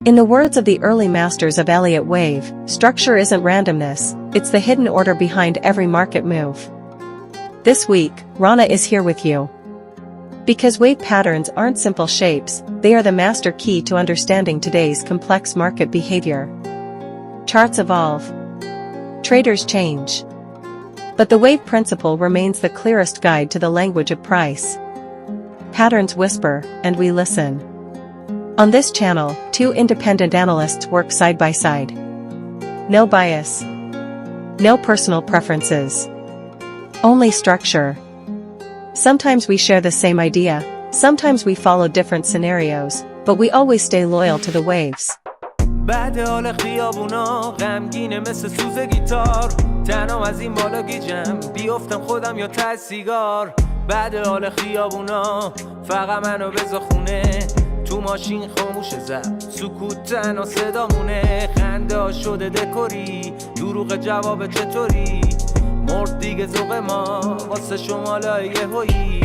In the words of the early masters of Elliott Wave, structure isn't randomness, it's the hidden order behind every market move. This week, Rana is here with you. Because wave patterns aren't simple shapes, they are the master key to understanding today's complex market behavior. Charts evolve. Traders change. But the wave principle remains the clearest guide to the language of price. Patterns whisper, and we listen. On this channel, two independent analysts work side by side. No bias. No personal preferences. Only structure. Sometimes we share the same idea, sometimes we follow different scenarios, but we always stay loyal to the waves. بعد حال خیابونا غمگینه مثل سوز گیتار تنها از این بالا گیجم بیافتم خودم یا ته سیگار بعد حال خیابونا فقط منو بذار خونه تو ماشین خاموش زد سکوت تنها صدامونه خنده ها شده دکوری دروغ جواب چطوری مرد دیگه ذوق ما واسه شمالای یهویی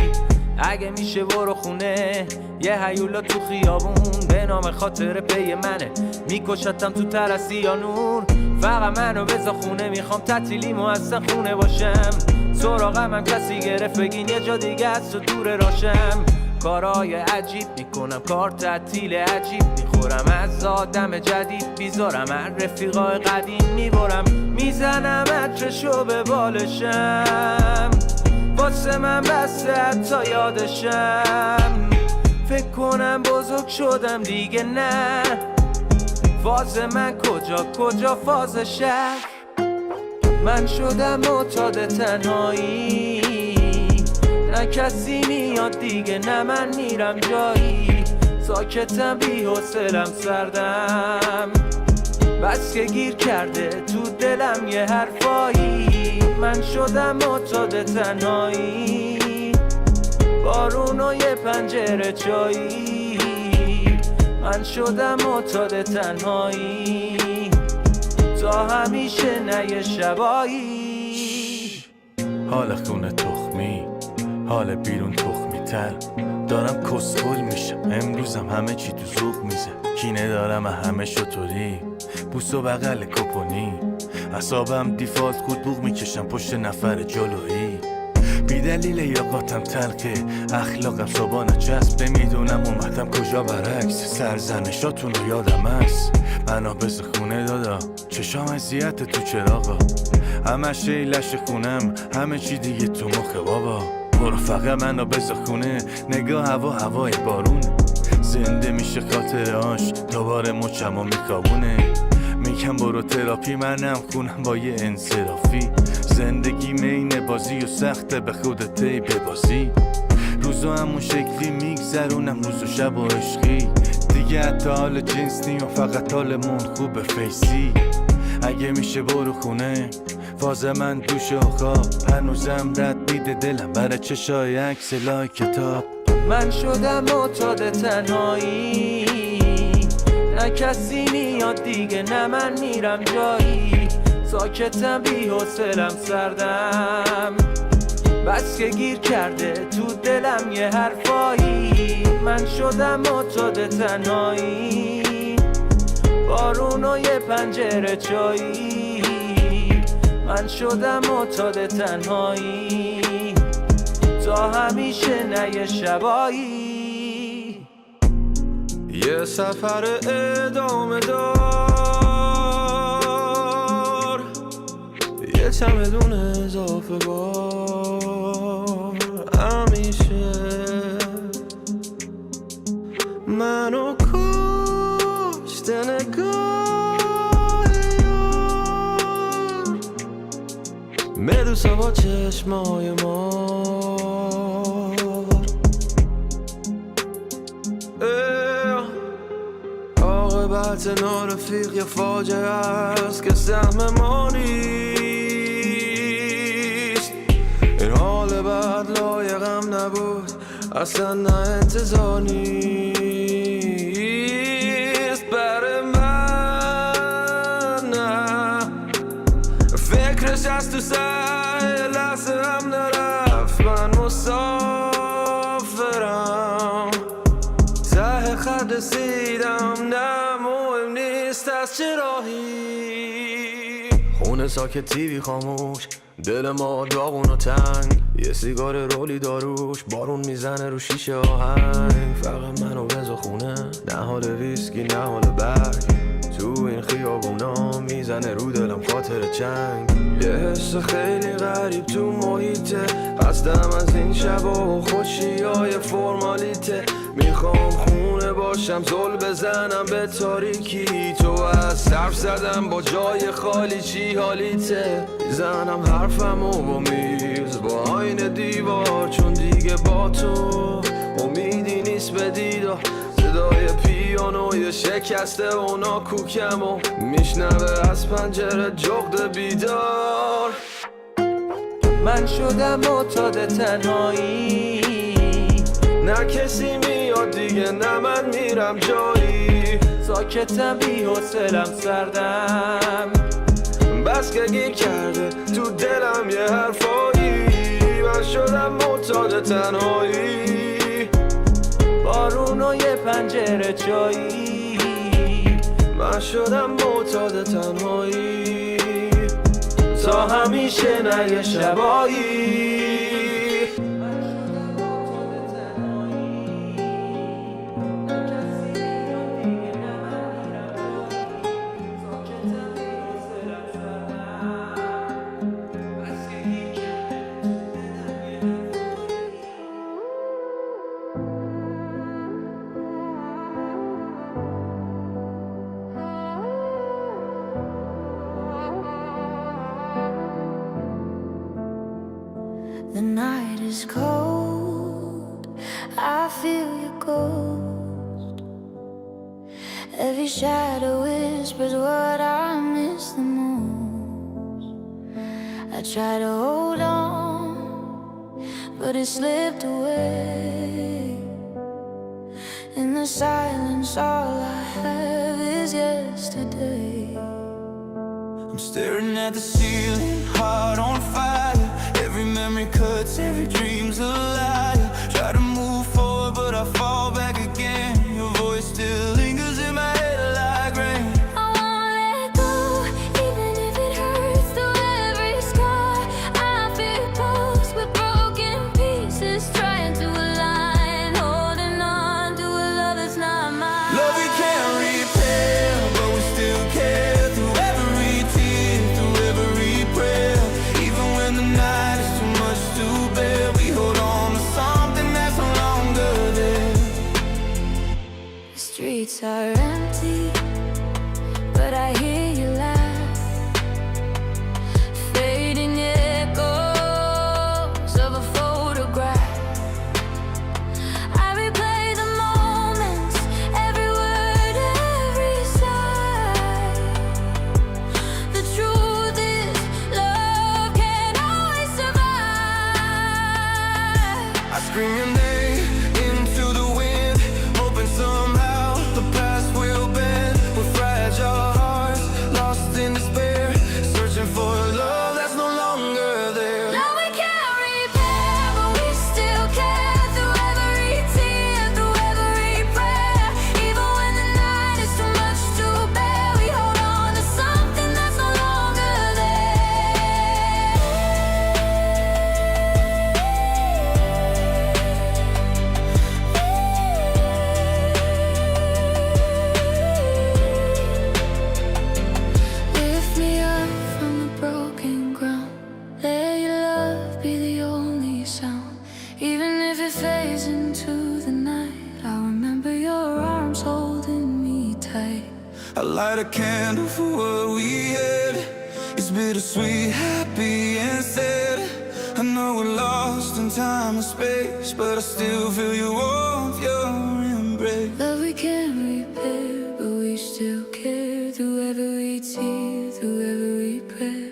اگه میشه برو خونه یه هیولا تو خیابون به نام خاطر پی منه میکشتم تو ترسی یا نور فقط منو بذار خونه میخوام تعطیلیمو اصلا خونه باشم سراغم هم کسی گرفت بگین یه جا دیگه از تو دور راشم کارهای عجیب میکنم کار تعطیل عجیب میخورم از آدم جدید بیزارم از رفیقای قدیم میبرم میزنم عطرشو به بالشم واسه من بسته حتی یادشم فکر کنم بزرگ شدم دیگه نه فاز من کجا فاز شهر من شدم معتاد تنهایی نه کسی میاد دیگه نه من میرم جایی ساکتم بی حوصله‌ام سردم بس که گیر کرده تو دلم یه حرفایی من شدم معتاد تنهایی بارون و یه پنجره چایی من شدم معتاد تنهایی تا همیشه نه یه شبایی حال خونه تخمی حال بیرون تخمی تر دارم کسخل میشم امروزم همه چی تو ذوق میزه کینه دارم همه شطوری بوس و بغل کپونی اعصابم دیفالت خود بوق میکشم پشت نفر جلویی بی دلیل یاقاتم تلقه اخلاقم صبانه چسب نمیدونم اومدم کجا برعکس سرزنشاتون رو یادم هست منو بز خونه دادا چشام اذیت تو چراغا همش ایلش خونم همه چی دیگه تو مخه بابا برو فقط منو بز خونه نگاه هوای بارونه زنده میشه خاطرهاش دوباره مچم و میخوابونه میگم برو تراپی منم خونم با یه انصرافی زندگی مین بازی و سخته به خودت ببازی روزو همون شکلی میگذرونم روز و شب و عشقی دیگه حتی حال جنس نیم فقط حالمون خوبه فیسی اگه میشه برو خونه فاز من دوش و خواب هنوزم رد میده دلم برای چشای عکس لای کتاب من شدم معتاد تنهایی نه کسی میاد دیگه نه من میرم جایی ساکتم بی حوصله‌ام سردم بس که گیر کرده تو دلم یه حرفایی من شدم معتاد تنهایی بارون و یه پنجره چایی من شدم معتاد تنهایی تا همیشه نه یه شبایی یه سفر ادامه دار یه چمدون اضافه بار همیشه منو کشته نگاه یار مدوسا با چشمای عاقبت نارفیق یه فاجعه است که سهم ما نیست این حال بعد لایقم نبود اصلا نه انتظار نیست برای من نه فکرش از تو سر لحظه هم نرفت من مسافرم ته خط رسیدم نمو نیست از چه راهی. خونه ساکت تیوی خاموش، دل ما داغون و تنگ، یه سیگار رولی داروش، بارون میزنه رو شیشه آهنگ. فقط من و رضا خونه، نه حال ویسکی نه حال برگ، تو این خیابونا میزنه رو دلم خاطر چنگ. یه حس خیلی غریب تو محیطه، خستم از این شبا و خوشیای فرمالیته. میخوام خونه باشم زل بزنم به تاریکی، تو از صرف زدم با جای خالی چی حالیته. میزنم حرفمو با میز با آینه دیوار، چون دیگه با تو امیدی نیست به دیدار. صدای پیانوی شکسته و ناکوکم و میشنوه از پنجره جغد بیدار. من شدم معتاد تنهایی، نه کسی میاد دیگه نه من میرم جایی. ساکتم بی حوصلم سردم، بس که گیر کرده تو دلم یه حرفایی. من شدم معتاد تنهایی، بارون و یه پنجره چایی. من شدم معتاد تنهایی، تا همیشه نه یه شبایی. The night is cold, I feel your ghost. Every shadow whispers what I miss the most. I try to hold on, but it slipped away. In the silence all I have is yesterday. I'm staring at the ceiling, heart on fire. Every memory cuts, every dream's a liar. Try to move forward, but I fall back again. Your voice still lingers in my head like rain. I won't let go, even if it hurts through every scar. I feel close with broken pieces, trying to align, holding on to a love that's not mine. Love we can't repair, but we still care. Through every tear, through every prayer. Even when the night is too much to bear, we hold on to something that's no longer there. The streets are empty, but I hear you laugh. Fading echoes of a photograph. I replay the moments, every word, every sigh. The truth is, love can't always survive. I scream your name into the wind, hoping somehow the past will bend. With fragile hearts, lost in despair, searching for a love that's no longer there. Love we can't repair, but we still care. Through every tear, through every prayer. Even when the night is too much to bear, we hold on to something that's no longer there. Lift me up from the broken ground. Let your love be the only sound. Even if it fades into the night, I'll remember your arms holding me tight. I light a candle for what we had. It's bittersweet, happy and sad. I know we're lost in time and space, but I still feel your warmth, your embrace. Love we can't repair, but we still care. Through every tear, through every prayer.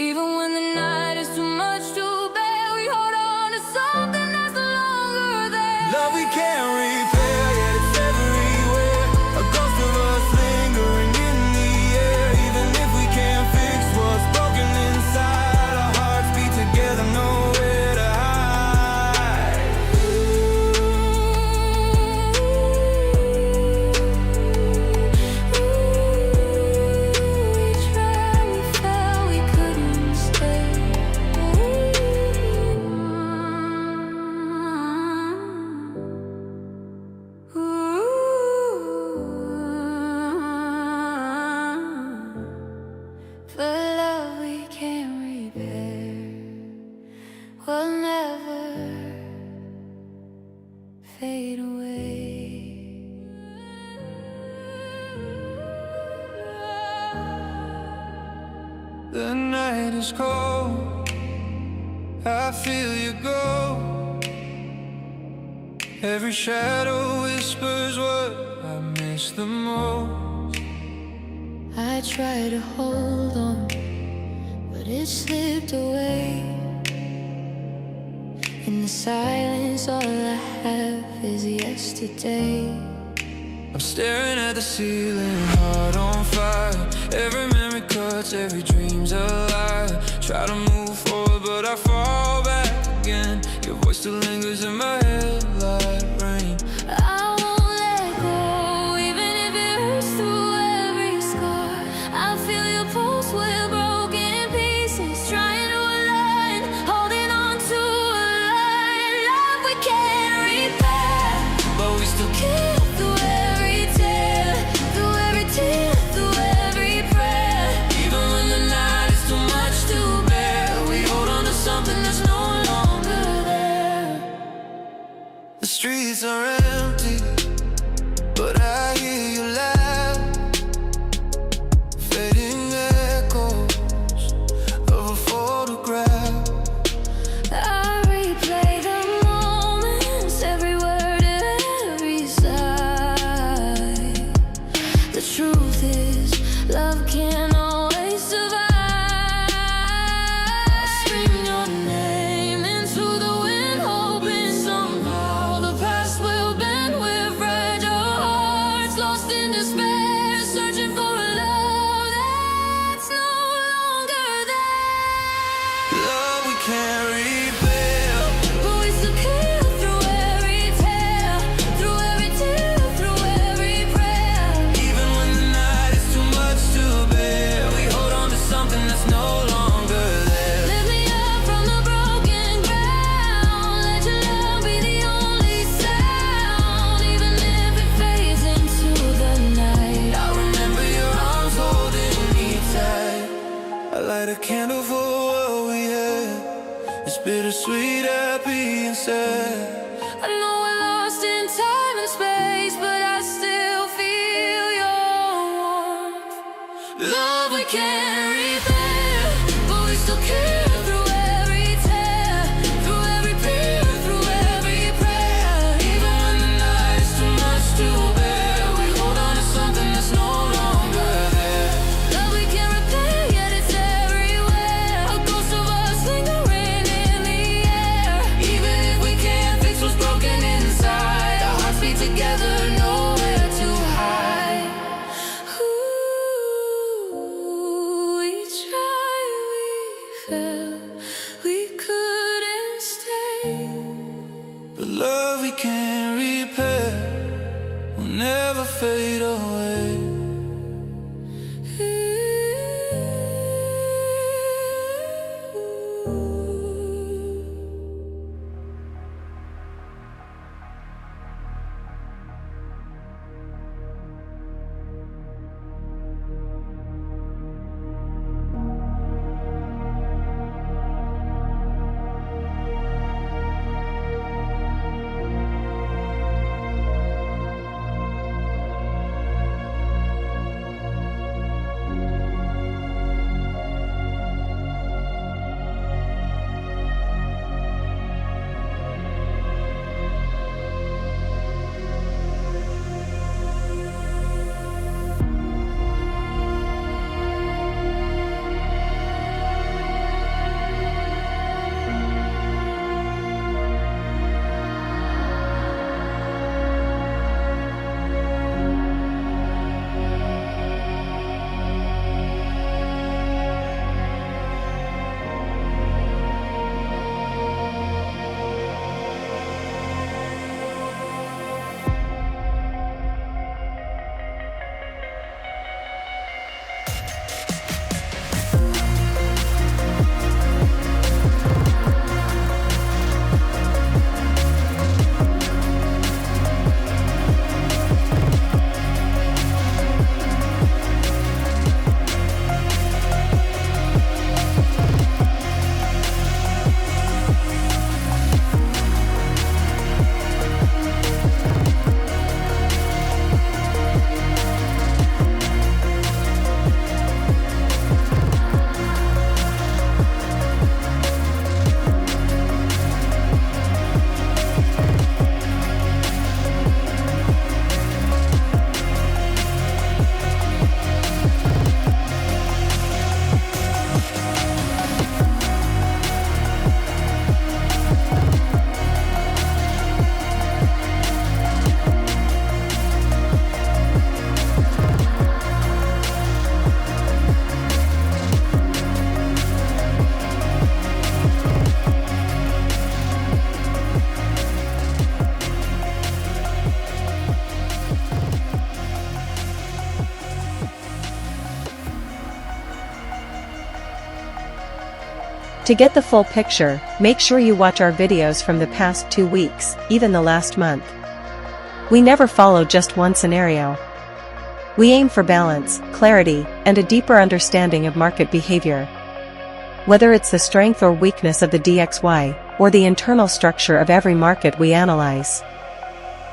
Even when the night is too much to bear, we hold on to something that's no longer there. Love we can't repair, yet it's everywhere. A ghost of us lingering in the air. Even if we can't fix what's broken inside, our hearts beat together, nowhere to hide. The night is cold, I feel you go. Every shadow whispers what I miss the most. I try to hold on, but it slipped away. In the silence, all I have is yesterday. I'm staring at the ceiling, heart on fire. Every memory cuts, every dream's a lie. Try to move forward, but I fall back again. Your voice still lingers in my head like rain. I won't let go, even if it hurts through every scar. I feel your pulse, we're broken pieces, trying to align, holding on to a line. Love we can't repair, But we still keep through every tear, through every tear, through every prayer. even when the night is too much to bear, we hold on to something that's no longer there. The streets are empty, but I hear you loud. Fading echoes of a photograph. I replay the moments, every word, every sigh. The truth is, love can't always survive. I scream your name into the wind, hoping somehow the past will bend. We're fragile hearts, lost in despair, searching for a love that's no longer there. Love we can't repair. But we still care through every tear, through every tear, through every prayer. Even when the night is too much to bear, we hold on to something that's no longer there. Lift me up from the broken ground, let your love be the only sound. Even if it fades into the night, I remember your arms holding me tight. I light a candle for what we had. It's bittersweet, happy and sad. I know we're lost in time and space, but I still feel your warmth. Love we Can't repair, but we still care through every tear, through every fear, through every prayer. Even when the night is too much to bear, we hold on to something that's no longer there. Love we can't repair, yet it's everywhere. A ghost of us lingering in the air. Even if we can't fix what's broken inside, our hearts beat together, nowhere to hide. Ooh, To get the full picture, make sure you watch our videos from the past 2 weeks, even the last month. We never follow just one scenario. We aim for balance, clarity, and a deeper understanding of market behavior. Whether it's the strength or weakness of the DXY, or the internal structure of every market we analyze.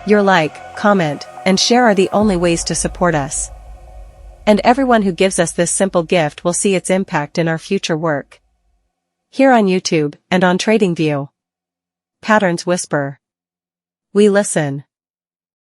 Your like, comment, and share are the only ways to support us. And everyone who gives us this simple gift will see its impact in our future work. Here on YouTube, and on TradingView. Patterns Whisper. We listen.